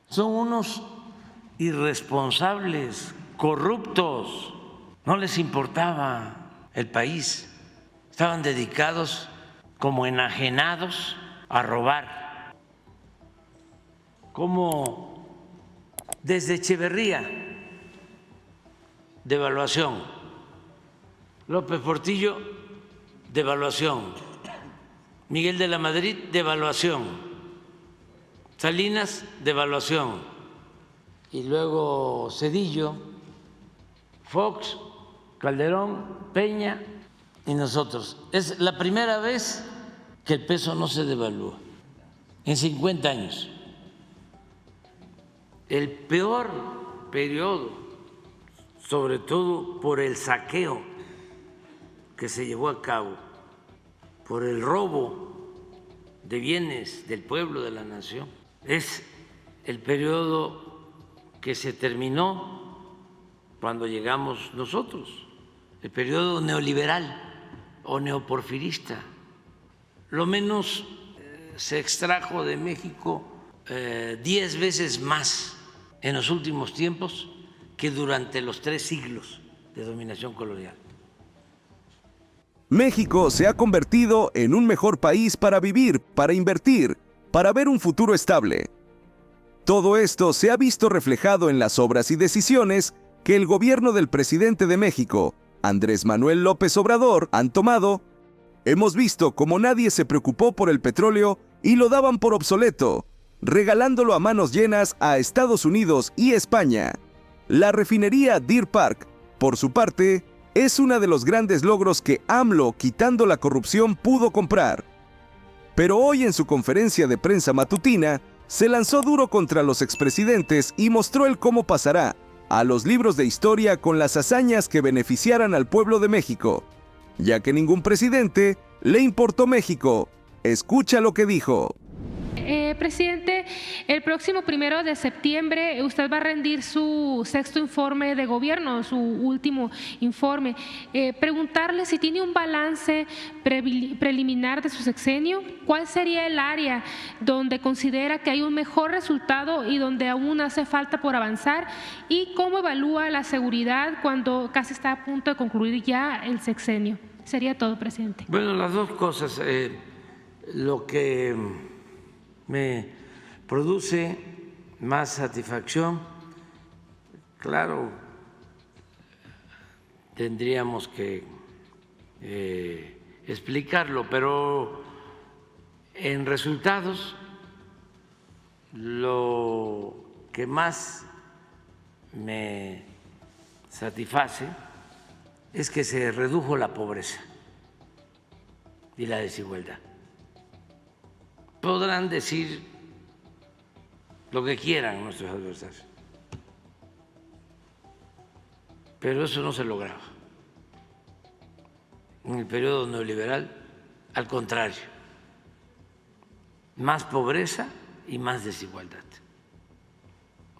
Son unos irresponsables, corruptos, no les importaba el país, estaban dedicados como enajenados a robar, como desde Echeverría, devaluación, López Portillo, devaluación, Miguel de la Madrid, devaluación, Salinas, devaluación, y luego Zedillo, Fox, Calderón, Peña y nosotros. Es la primera vez que el peso no se devalúa en 50 años. El peor periodo, sobre todo por el saqueo que se llevó a cabo, por el robo de bienes del pueblo, de la nación, es el periodo que se terminó cuando llegamos nosotros, el periodo neoliberal o neoporfirista. Lo menos se extrajo de México 10 veces más en los últimos tiempos que durante los 3 siglos de dominación colonial. México se ha convertido en un mejor país para vivir, para invertir, para ver un futuro estable. Todo esto se ha visto reflejado en las obras y decisiones que el gobierno del presidente de México, Andrés Manuel López Obrador, han tomado. Hemos visto cómo nadie se preocupó por el petróleo y lo daban por obsoleto, regalándolo a manos llenas a Estados Unidos y España. La refinería Deer Park, por su parte, es uno de los grandes logros que AMLO, quitando la corrupción, pudo comprar. Pero hoy en su conferencia de prensa matutina, se lanzó duro contra los expresidentes y mostró el cómo pasará a los libros de historia con las hazañas que beneficiaran al pueblo de México, ya que ningún presidente le importó México. Escucha lo que dijo. Presidente, el próximo 1 de septiembre usted va a rendir su 6º informe de gobierno, su último informe. Preguntarle si tiene un balance preliminar de su sexenio, cuál sería el área donde considera que hay un mejor resultado y donde aún hace falta por avanzar, y cómo evalúa la seguridad cuando casi está a punto de concluir ya el sexenio. Sería todo, presidente. Bueno, las dos cosas. Lo que me produce más satisfacción, claro, tendríamos que explicarlo, pero en resultados lo que más me satisface es que se redujo la pobreza y la desigualdad. Podrán decir lo que quieran nuestros adversarios, pero eso no se lograba en el periodo neoliberal. Al contrario, más pobreza y más desigualdad.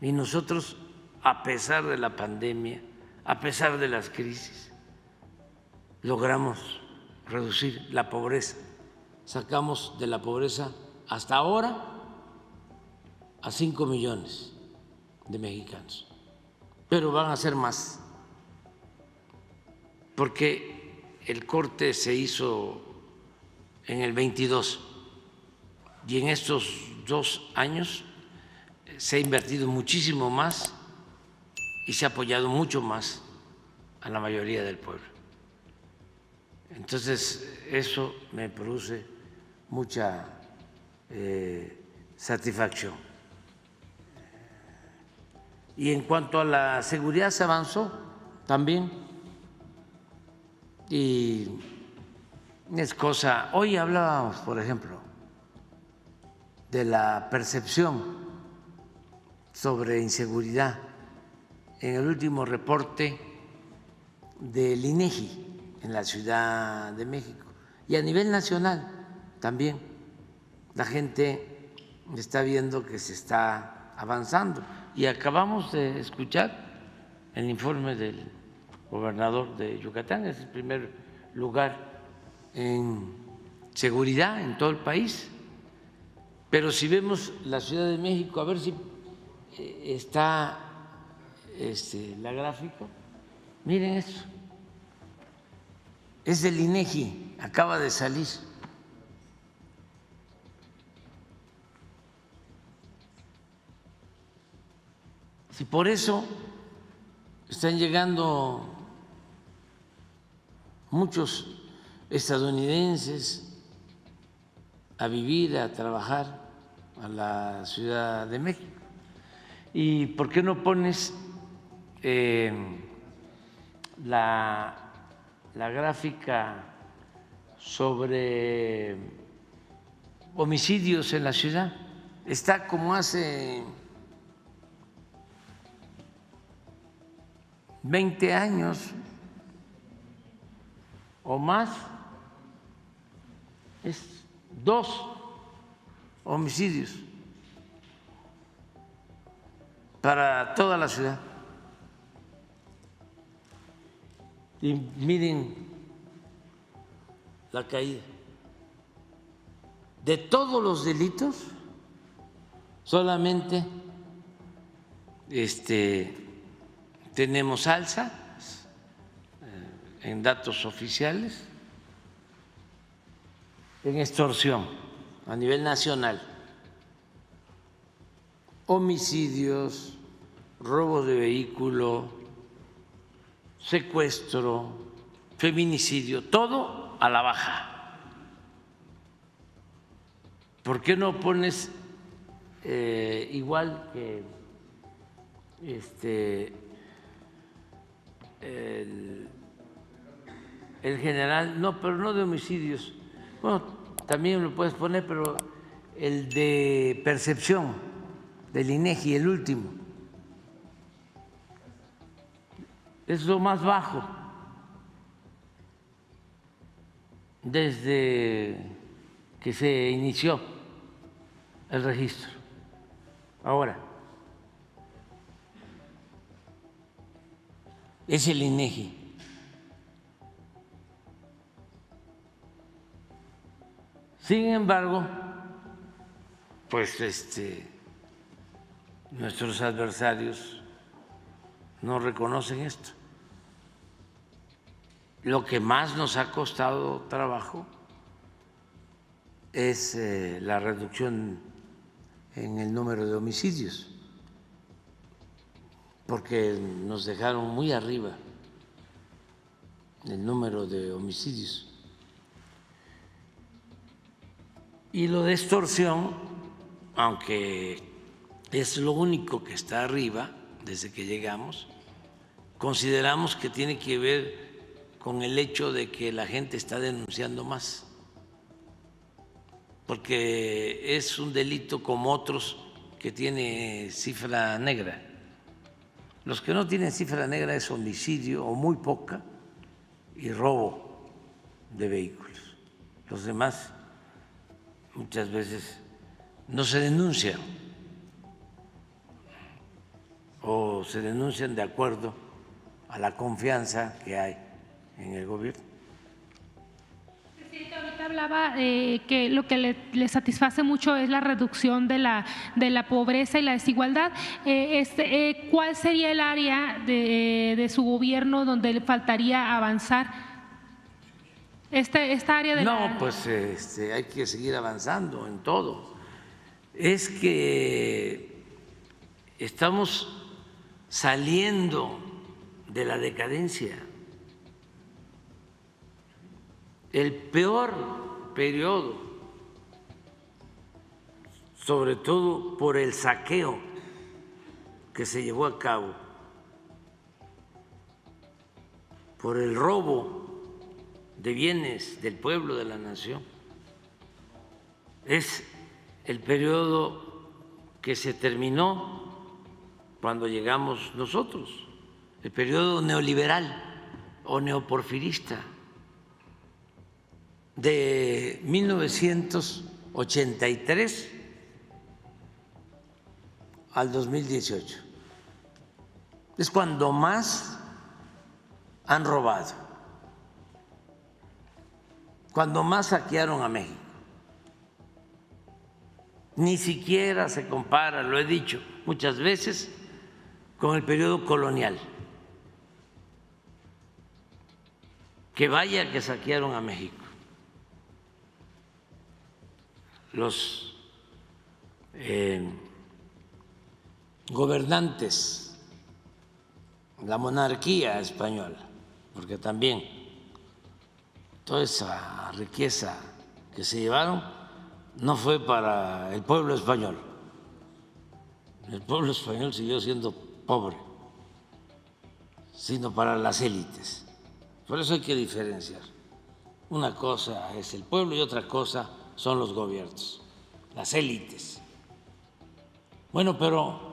Y nosotros, a pesar de la pandemia, a pesar de las crisis, logramos reducir la pobreza. Sacamos de la pobreza hasta ahora a 5 millones de mexicanos, pero van a ser más, porque el corte se hizo en el 22 y en estos 2 años se ha invertido muchísimo más y se ha apoyado mucho más a la mayoría del pueblo. Entonces, eso me produce mucha satisfacción. Y en cuanto a la seguridad, se avanzó también. Y es cosa, hoy hablábamos, por ejemplo, de la percepción sobre inseguridad en el último reporte del INEGI en la Ciudad de México y a nivel nacional también. La gente está viendo que se está avanzando y acabamos de escuchar el informe del gobernador de Yucatán. Es el primer lugar en seguridad en todo el país. Pero si vemos la Ciudad de México, a ver si está la gráfica. Miren eso. Es del INEGI, acaba de salir. Si por eso están llegando muchos estadounidenses a vivir, a trabajar a la Ciudad de México. ¿Y por qué no pones la gráfica sobre homicidios en la ciudad? Está como hace 20 años o más, es 2 homicidios para toda la ciudad. Y miren la caída. De todos los delitos, solamente tenemos alza en datos oficiales, en extorsión a nivel nacional, homicidios, robo de vehículo, secuestro, feminicidio, todo a la baja. ¿Por qué no pones igual que el general? No, pero no de homicidios. Bueno, también lo puedes poner, pero el de percepción del INEGI, el último, es lo más bajo desde que se inició el registro. Ahora, es el INEGI. Sin embargo, pues nuestros adversarios no reconocen esto. Lo que más nos ha costado trabajo es la reducción en el número de homicidios, porque nos dejaron muy arriba el número de homicidios. Y lo de extorsión, aunque es lo único que está arriba desde que llegamos, consideramos que tiene que ver con el hecho de que la gente está denunciando más, porque es un delito como otros que tiene cifra negra. Los que no tienen cifra negra es homicidio o muy poca y robo de vehículos. Los demás muchas veces no se denuncian o se denuncian de acuerdo a la confianza que hay en el gobierno. Presidente, ahorita hablaba que lo que le satisface mucho es la reducción de la pobreza y la desigualdad. ¿Cuál sería el área de su gobierno donde le faltaría avanzar? Esta área de pues hay que seguir avanzando en todo. Es que estamos saliendo de la decadencia. El peor periodo, sobre todo por el saqueo que se llevó a cabo, por el robo de bienes del pueblo, de la nación, es el periodo que se terminó cuando llegamos nosotros, el periodo neoliberal o neoporfirista de 1983 al 2018. Es cuando más han robado, cuando más saquearon a México. ni siquiera se compara, lo he dicho muchas veces, con el periodo colonial. Que vaya que saquearon a México. Los gobernantes, la monarquía española, porque también toda esa riqueza que se llevaron no fue para el pueblo español. El pueblo español siguió siendo pobre, sino para las élites. Por eso hay que diferenciar. Una cosa es el pueblo y otra cosa son los gobiernos, las élites. Bueno, pero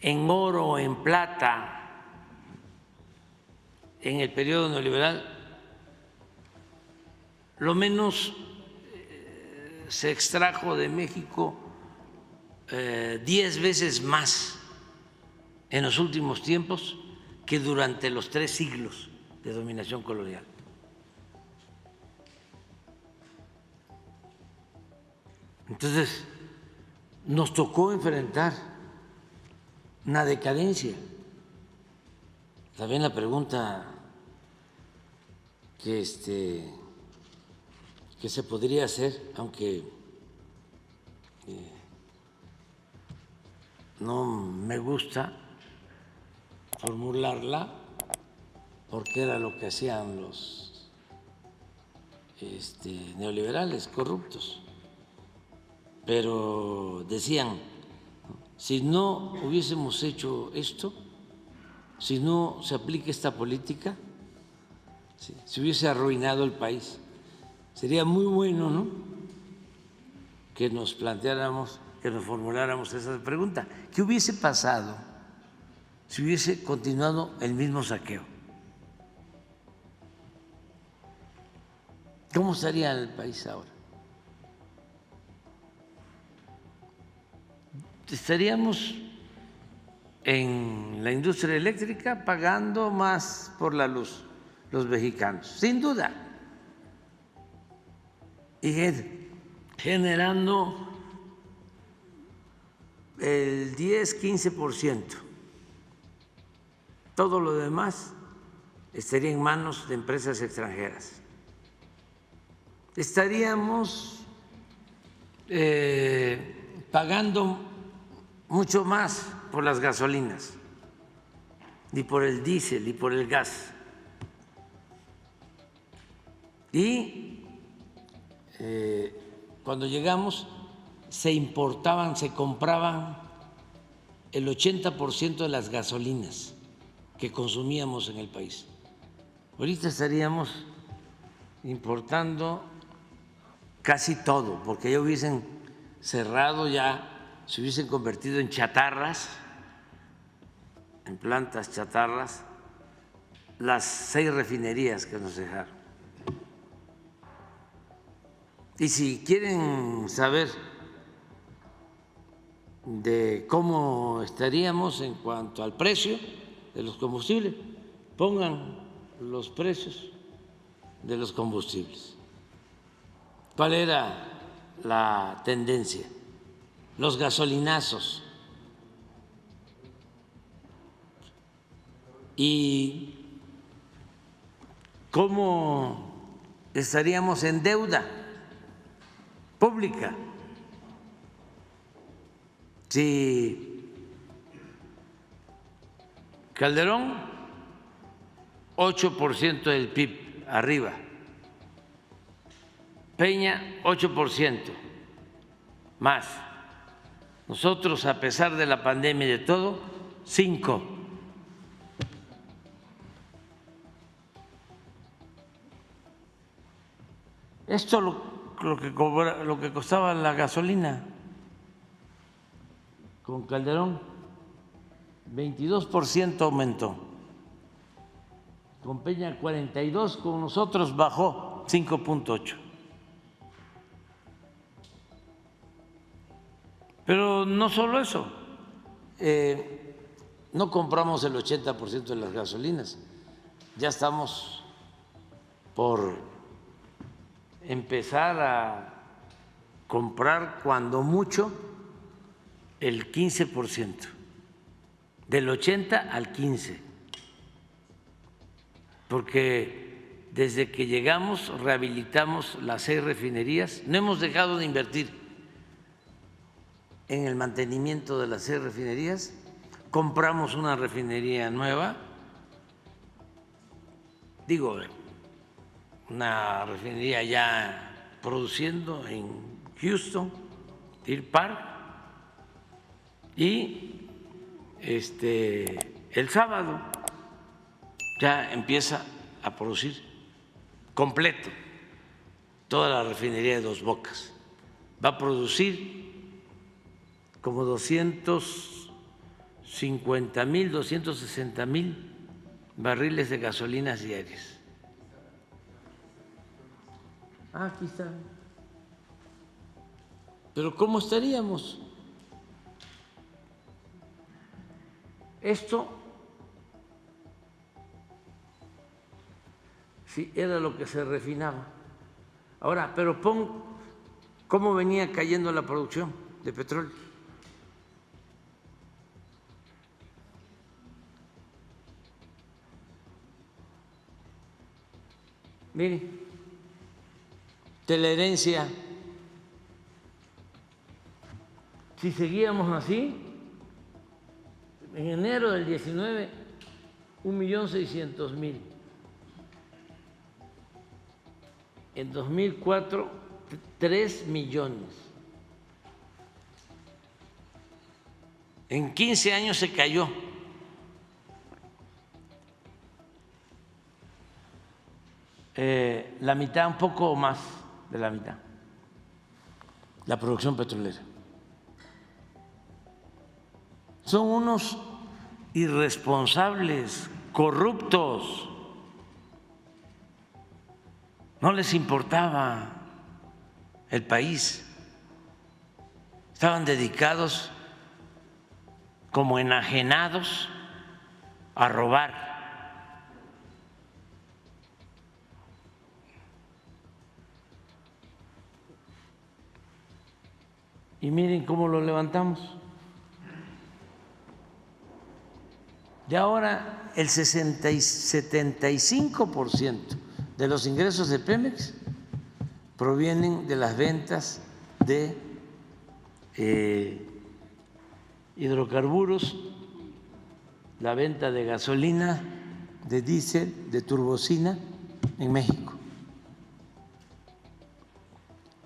en oro, en plata, en el periodo neoliberal, lo menos se extrajo de México 10 veces más en los últimos tiempos que durante los 3 siglos de dominación colonial. Entonces, nos tocó enfrentar una decadencia. También la pregunta que se podría hacer, aunque no me gusta formularla, porque era lo que hacían los neoliberales corruptos. Pero decían, si no hubiésemos hecho esto, si no se aplica esta política, se hubiese arruinado el país. Sería muy bueno, ¿no?, que nos planteáramos, que nos formuláramos esa pregunta. ¿Qué hubiese pasado si hubiese continuado el mismo saqueo? ¿Cómo estaría el país ahora? Estaríamos en la industria eléctrica pagando más por la luz los mexicanos, sin duda, y generando el 10-15%. Todo lo demás estaría en manos de empresas extranjeras. Estaríamos pagando mucho más por las gasolinas y por el diésel y por el gas. Y cuando llegamos se importaban, se compraban el 80% de las gasolinas que consumíamos en el país. Ahorita estaríamos importando casi todo, porque ya hubiesen cerrado, ya se hubiesen convertido en chatarras, en plantas chatarras, las 6 refinerías que nos dejaron. Y si quieren saber de cómo estaríamos en cuanto al precio de los combustibles, pongan los precios de los combustibles. ¿Cuál era la tendencia? Los gasolinazos. ¿Y cómo estaríamos en deuda pública? Si Calderón, 8% del PIB arriba, Peña, 8% más. Nosotros, a pesar de la pandemia y de todo, 5%. Esto lo que costaba la gasolina con Calderón, 22% aumentó. Con Peña 42%, con nosotros bajó 5.8%. Pero no solo eso, no compramos el 80% de las gasolinas, ya estamos por empezar a comprar cuando mucho el 15%, del 80 al 15%, porque desde que llegamos rehabilitamos las 6 refinerías, no hemos dejado de invertir en el mantenimiento de las 6 refinerías, compramos una refinería nueva, digo, una refinería ya produciendo en Houston, Deer Park, y el sábado ya empieza a producir completo toda la refinería de Dos Bocas. Va a producir como 250,000, 260,000 barriles de gasolinas diarias. Aquí está. Pero ¿cómo estaríamos? Esto sí era lo que se refinaba. Ahora, pero pon cómo venía cayendo la producción de petróleo. Miren, de la herencia, si seguíamos así, en enero del 19, 1.600.000. En 2004, 3 millones. En 15 años se cayó. La mitad, un poco más de la mitad, la producción petrolera. Son unos irresponsables, corruptos. No les importaba el país. Estaban dedicados como enajenados a robar. Y miren cómo lo levantamos. De ahora el 75% de los ingresos de Pemex provienen de las ventas de hidrocarburos, la venta de gasolina, de diésel, de turbocina en México.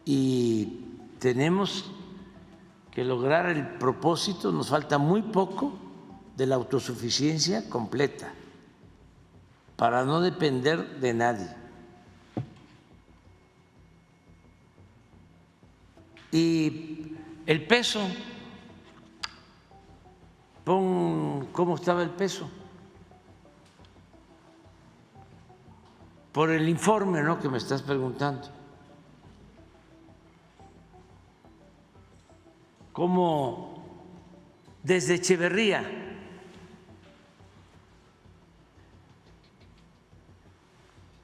Y tenemos que lograr el propósito, nos falta muy poco de la autosuficiencia completa para no depender de nadie. Y el peso, pon cómo estaba el peso. Por el informe, ¿no?, que me estás preguntando. Como desde Echeverría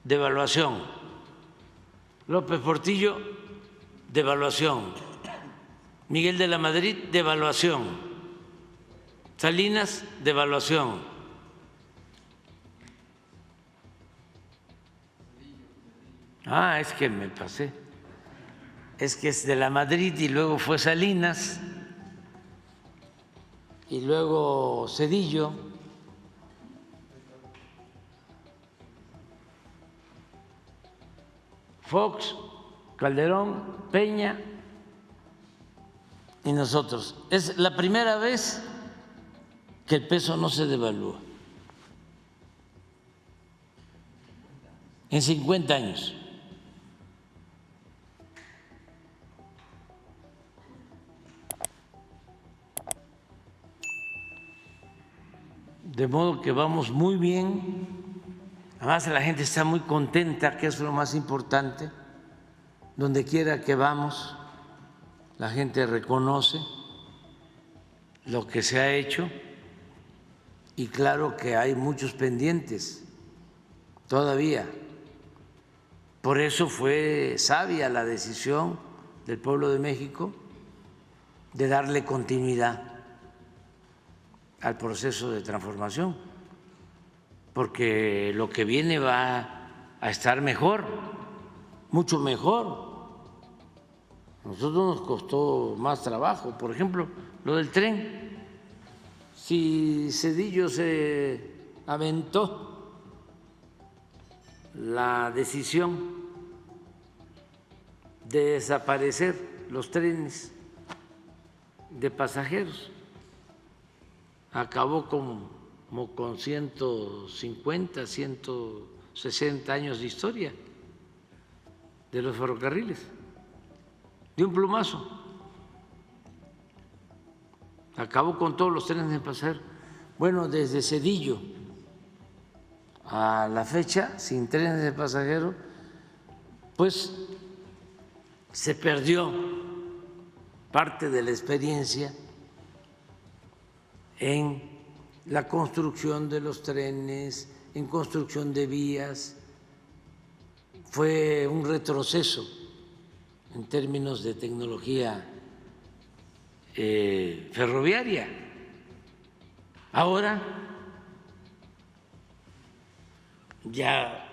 devaluación, López Portillo devaluación, Miguel de la Madrid devaluación, Salinas devaluación, es que me pasé. Es que es de la Madrid y luego fue Salinas y luego Zedillo. Fox, Calderón, Peña y nosotros. Es la primera vez que el peso no se devalúa en 50 años. De modo que vamos muy bien, además la gente está muy contenta, que es lo más importante. Donde quiera que vamos, la gente reconoce lo que se ha hecho y claro que hay muchos pendientes todavía, Por eso fue sabia la decisión del pueblo de México de darle continuidad al proceso de transformación, porque lo que viene va a estar mejor, mucho mejor. A nosotros nos costó más trabajo, por ejemplo, lo del tren. Si Zedillo se aventó la decisión de desaparecer los trenes de pasajeros, acabó como con 150, 160 años de historia de los ferrocarriles, de un plumazo. Acabó con todos los trenes de pasajeros. Bueno, desde Zedillo a la fecha, sin trenes de pasajeros, pues se perdió parte de la experiencia en la construcción de los trenes, en construcción de vías. Fue un retroceso en términos de tecnología ferroviaria. Ahora ya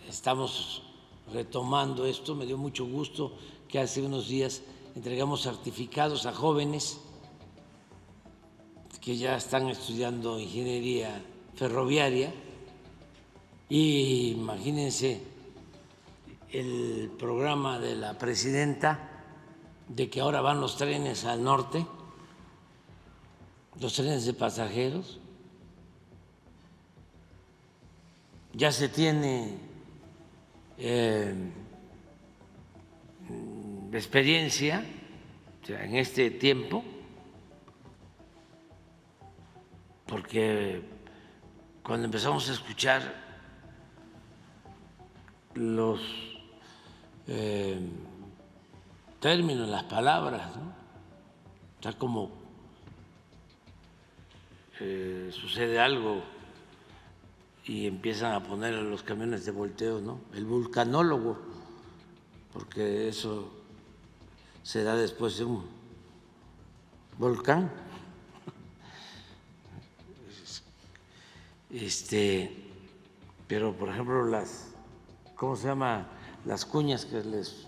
estamos retomando esto. Me dio mucho gusto que hace unos días entregamos certificados a jóvenes que ya están estudiando ingeniería ferroviaria. Y imagínense el programa de la presidenta de que ahora van los trenes al norte, los trenes de pasajeros. Ya se tiene experiencia, o sea, en este tiempo, porque cuando empezamos a escuchar los términos, las palabras, ¿no? O sea, como sucede algo y empiezan a poner a los camiones de volteo, ¿no? El vulcanólogo, porque eso se da después de un volcán. Pero por ejemplo las, ¿cómo se llama? Las cuñas que les...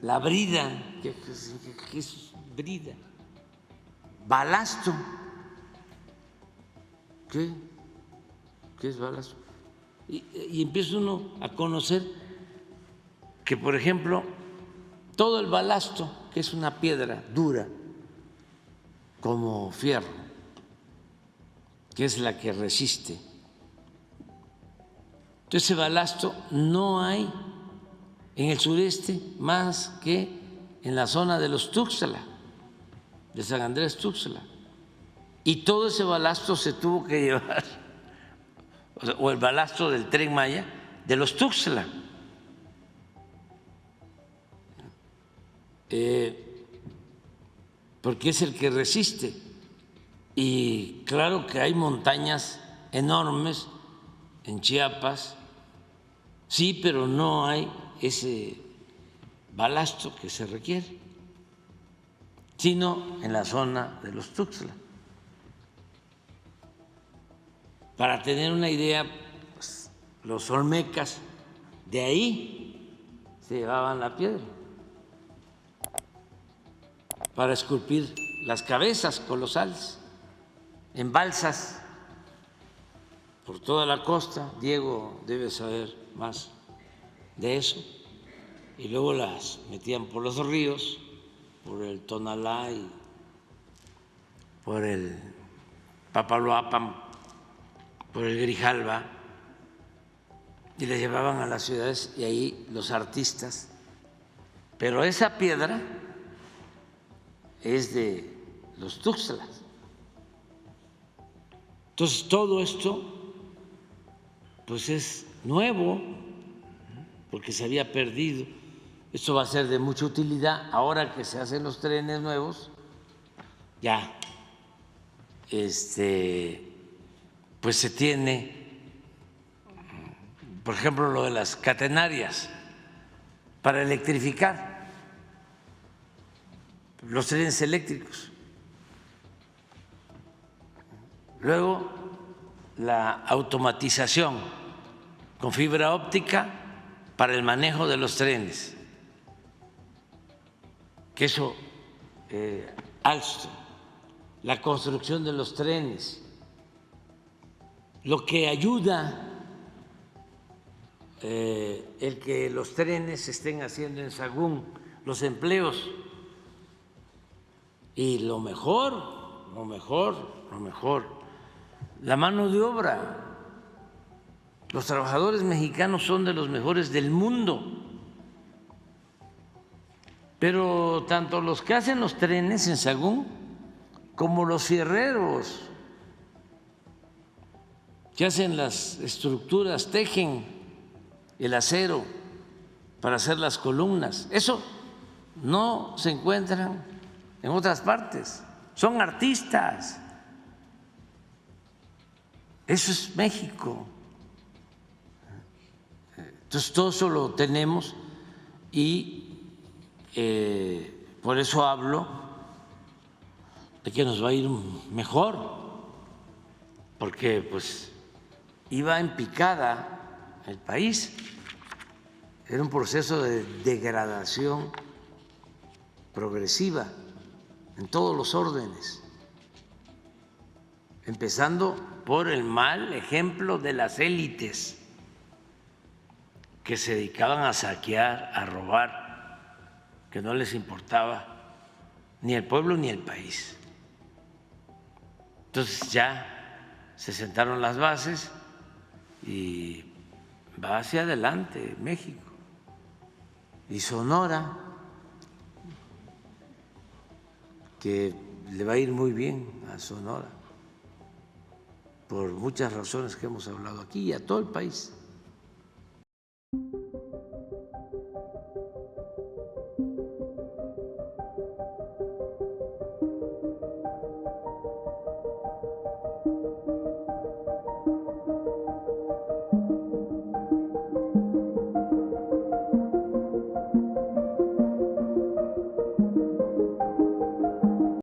La brida, ¿qué es brida? Balasto. ¿Qué es balasto? Y empieza uno a conocer que, por ejemplo, todo el balasto, que es una piedra dura como fierro, que es la que resiste. Entonces, ese balasto no hay en el sureste más que en la zona de los Tuxtla, de San Andrés Tuxtla. Y todo ese balasto se tuvo que llevar, o el balasto del Tren Maya, de los Tuxtla. Porque es el que resiste. Y claro que hay montañas enormes en Chiapas, sí, pero no hay ese balasto que se requiere, sino en la zona de los Tuxtla. Para tener una idea, pues, los olmecas de ahí se llevaban la piedra para esculpir las cabezas colosales en balsas por toda la costa. Diego debe saber más de eso. Y luego las metían por los ríos, por el Tonalá y por el Papaloapan, por el Grijalva, y les llevaban a las ciudades y ahí los artistas. Pero esa piedra es de los Tuxtlas. Entonces todo esto pues es nuevo porque se había perdido. Esto va a ser de mucha utilidad ahora que se hacen los trenes nuevos. Ya pues se tiene por ejemplo, lo de las catenarias para electrificar los trenes eléctricos. Luego, la automatización con fibra óptica para el manejo de los trenes, que eso, Alstom, la construcción de los trenes, lo que ayuda el que los trenes se estén haciendo en Sahagún, los empleos, y lo mejor, la mano de obra. Los trabajadores mexicanos son de los mejores del mundo, pero tanto los que hacen los trenes en Sahagún como los fierreros que hacen las estructuras, tejen el acero para hacer las columnas, eso no se encuentran en otras partes, son artistas. Eso es México. Entonces todo eso lo tenemos y por eso hablo de que nos va a ir mejor, porque pues iba en picada el país, era un proceso de degradación progresiva en todos los órdenes, empezando por el mal ejemplo de las élites que se dedicaban a saquear, a robar, que no les importaba ni el pueblo ni el país. Entonces ya se sentaron las bases y va hacia adelante México. Y Sonora, que le va a ir muy bien a Sonora, por muchas razones que hemos hablado aquí y a todo el país.